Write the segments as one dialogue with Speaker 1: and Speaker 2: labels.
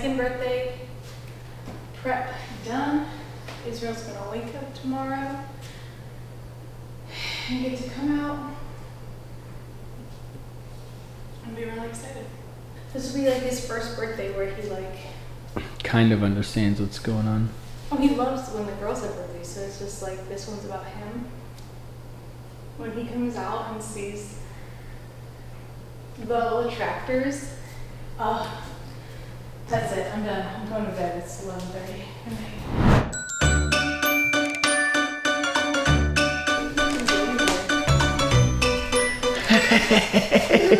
Speaker 1: second birthday prep done. Israel's gonna wake up tomorrow and get to come out. I'm be really excited. This will be like his first birthday where he like
Speaker 2: kind of understands what's going on.
Speaker 1: Oh, he loves when the girls have birthdays, so it's just like this one's about him. When he comes out and sees the little tractors, that's it. I'm done. I'm going to bed. It's 11:30. Good night.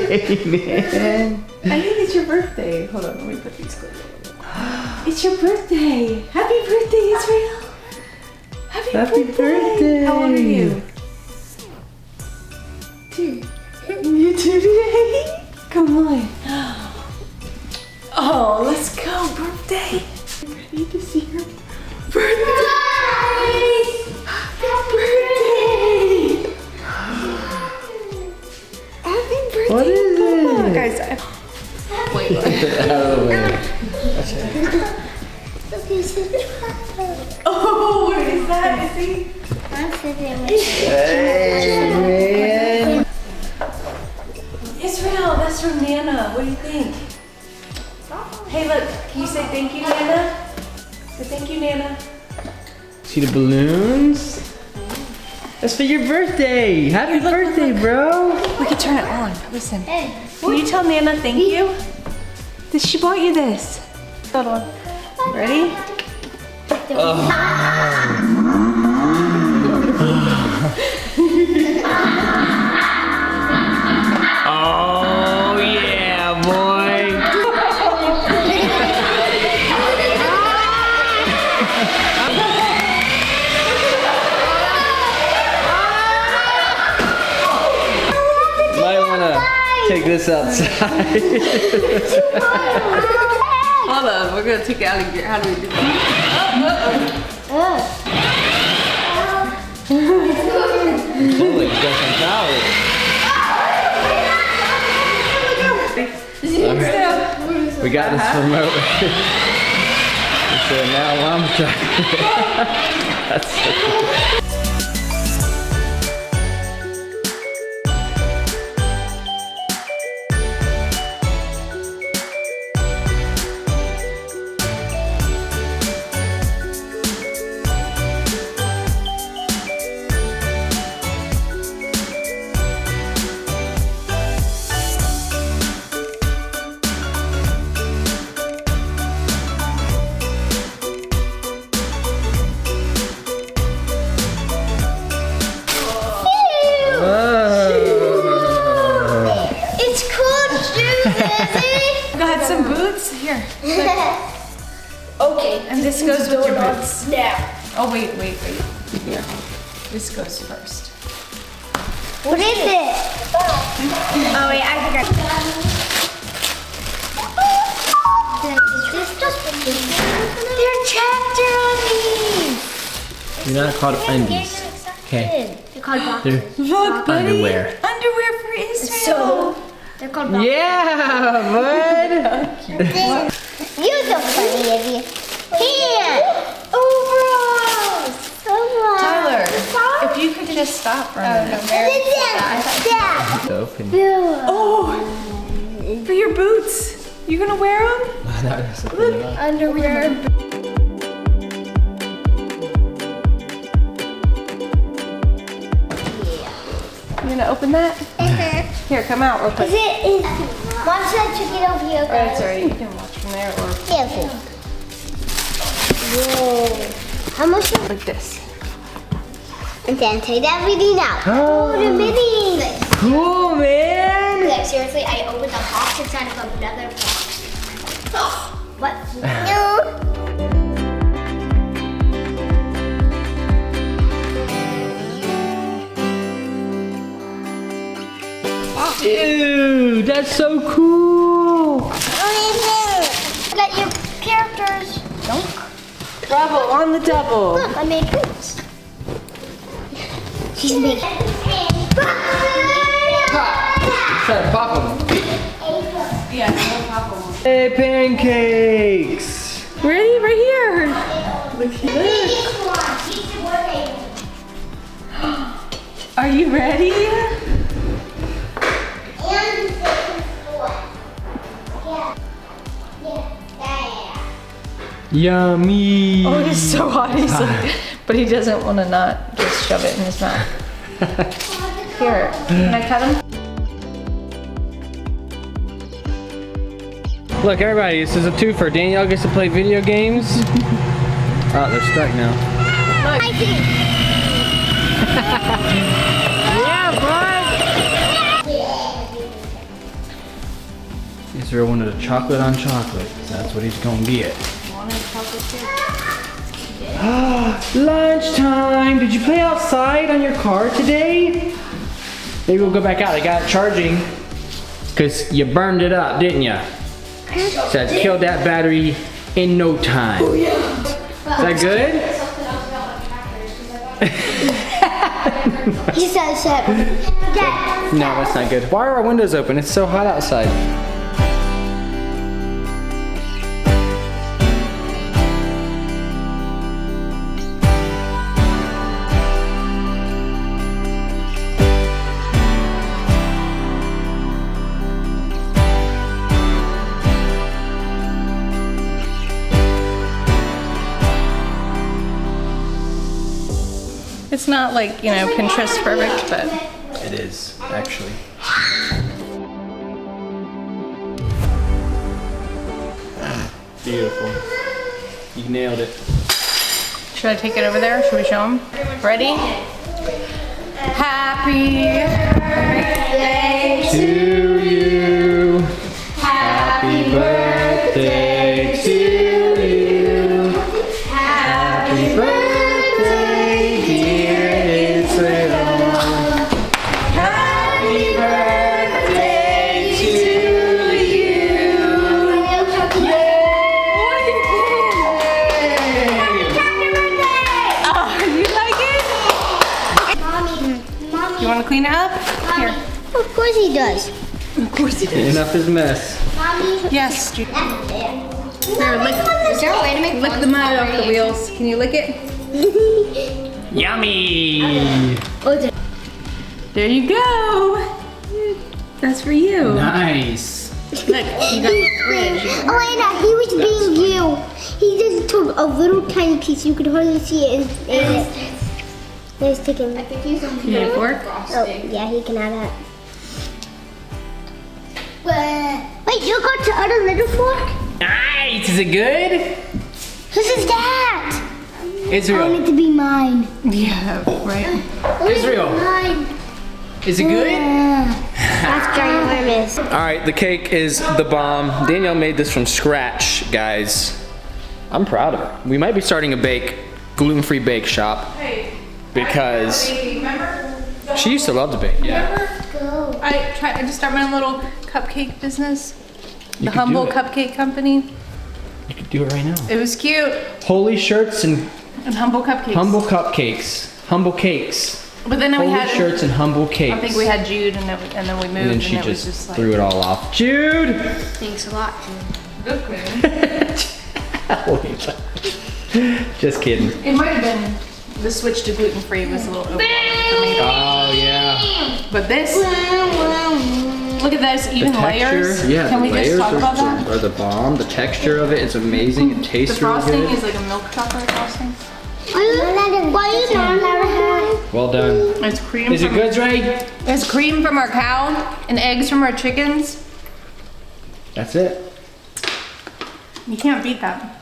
Speaker 2: Hey, man.
Speaker 1: I think it's your birthday. Hold on, let me put these clothes on. It's your birthday. Happy birthday, Israel. Happy birthday. How old are you? 2. You 2 today? Come on. Oh, let's go, birthday. Ready to see your birthday? Happy birthday. Happy birthday.
Speaker 2: What is it?
Speaker 1: Guys, wait.
Speaker 2: Out of the way.
Speaker 1: Oh, what is that? Is he?
Speaker 2: Hey, man.
Speaker 1: Israel, that's from Nana. What do you think? Hey, look. Can you say thank you, Nana? Say thank you, Nana.
Speaker 2: See the balloons? That's for your birthday. Happy birthday, bro.
Speaker 1: We can turn it on. Listen. Can you tell Nana thank you? She bought you this. Hold on. Ready?
Speaker 2: Oh, yeah, boy. Might wanna take this outside.
Speaker 1: Hold on, we're gonna take it out of here. How do we do that?
Speaker 2: Look, you got some towels. Alright. We got this remote. So now I'm trying. That's so cool.
Speaker 1: Here. Okay. And this goes with your boots.
Speaker 3: Now.
Speaker 1: Oh, wait. Here. This goes first.
Speaker 3: What is it? Oh, wait, I think
Speaker 2: They're not called undies. Okay.
Speaker 3: They're called boxers.
Speaker 2: They're
Speaker 1: Look, buddy.
Speaker 2: underwear.
Speaker 1: Underwear for Israel.
Speaker 3: So, they're called boxers.
Speaker 2: Yeah, bud.
Speaker 3: You're so funny, Izzy. Here! Overalls!
Speaker 1: Tyler, if you could just stop for a minute.
Speaker 2: It's open.
Speaker 1: Oh, for your boots. You gonna wear them?
Speaker 2: Look,
Speaker 3: Underwear.
Speaker 1: You gonna open that? Here, come out real quick.
Speaker 3: Mom said to get over here.
Speaker 1: Oh, it's alright. You can watch from there or
Speaker 3: Careful. Whoa. How much?
Speaker 1: like this.
Speaker 3: And then take that video now. Oh, the mini.
Speaker 2: cool, man.
Speaker 3: Like, seriously, I opened a box inside of another box. What? No.
Speaker 2: Dude, that's so cool.
Speaker 3: Let your characters.
Speaker 1: Bravo on the double.
Speaker 3: Look, I made boots. She's making.
Speaker 2: Try to pop them.
Speaker 1: Yeah, no problem.
Speaker 2: Hey, pancakes!
Speaker 1: Where are you? Right here. Look at this. Are you ready?
Speaker 2: Yummy!
Speaker 1: Oh, it's so hot. He's like, but he doesn't want to not just shove it in his mouth. Here, can I cut him?
Speaker 2: Look, everybody, this is a twofer. Danielle gets to play video games. Oh, they're stuck now.
Speaker 3: I think.
Speaker 2: Israel wanted a chocolate on chocolate, so that's what he's gonna get. Lunchtime! Did you play outside on your car today? Maybe we'll go back out. I got it charging. Because you burned it up, didn't you? So it killed that battery in no time. Oh, yeah. Is that good?
Speaker 3: He says that.
Speaker 2: No, that's not good. Why are our windows open? It's so hot outside.
Speaker 1: It's not like, you know, Pinterest perfect, but
Speaker 2: It is, actually. Beautiful. You nailed it.
Speaker 1: should I take it over there? Should we show him? Ready? Happy birthday
Speaker 2: To you. Happy birthday to you. Happy birthday, dear Israel. Happy birthday to you.
Speaker 1: Oh, you like it?
Speaker 3: Mommy.
Speaker 1: You want to clean it up? Here.
Speaker 3: Of course he does.
Speaker 1: Of course he
Speaker 2: Clean up his mess.
Speaker 3: Mommy.
Speaker 1: Yes. Here, lick.
Speaker 3: Is there a way to make
Speaker 1: Lick the mud off the wheels. Can you lick it?
Speaker 2: Yummy!
Speaker 1: There you go. That's for you.
Speaker 2: Nice.
Speaker 1: Look, you got the fridge.
Speaker 3: Elena, he was being you. He just took a little tiny piece. You could hardly see it and ate it. He's taking. I think he's on
Speaker 1: You need a fork?
Speaker 3: Oh, yeah, he can have that. Wait, you got the other little fork?
Speaker 2: Nice! Is it good?
Speaker 3: Whose is that? I want
Speaker 2: Israel.
Speaker 3: it to be mine.
Speaker 1: Yeah, right.
Speaker 2: Israel.
Speaker 3: Mine.
Speaker 2: Is it good?
Speaker 3: That's ginormous.
Speaker 2: Alright, the cake is the bomb. Danielle made this from scratch, guys. I'm proud of her. We might be starting a gluten-free bake shop. Because she used to love to bake, yeah.
Speaker 3: Go.
Speaker 1: I just started my own little cupcake business.
Speaker 2: You
Speaker 1: The
Speaker 2: could
Speaker 1: Humble
Speaker 2: do it.
Speaker 1: Cupcake Company.
Speaker 2: You could do it right now.
Speaker 1: It was cute.
Speaker 2: Holy shirts and
Speaker 1: And Humble Cupcakes.
Speaker 2: humble cupcakes. Humble cakes.
Speaker 1: But then we
Speaker 2: Holy
Speaker 1: had,
Speaker 2: shirts and humble cakes.
Speaker 1: I think we had Jude and then we moved
Speaker 2: And then she
Speaker 1: it was
Speaker 2: just
Speaker 1: just like.
Speaker 2: threw it all off. Jude!
Speaker 3: Thanks a lot.
Speaker 2: Just kidding.
Speaker 1: It might have been the switch to gluten free was a little overwhelming for me.
Speaker 2: Oh, yeah.
Speaker 1: But this, look at those even layers.
Speaker 2: Yeah,
Speaker 1: Can
Speaker 2: the
Speaker 1: we just
Speaker 2: layers
Speaker 1: talk about that?
Speaker 2: are the bomb. The texture of it is amazing. It
Speaker 1: The
Speaker 2: tastes really
Speaker 1: frosting
Speaker 2: good.
Speaker 1: is like a milk chocolate frosting.
Speaker 3: Why are you not allowed to have?
Speaker 2: Well done.
Speaker 1: It's cream.
Speaker 2: Is it
Speaker 1: from-
Speaker 2: good, Dre?
Speaker 1: It's cream from our cow and eggs from our chickens.
Speaker 2: That's it.
Speaker 1: You can't beat that.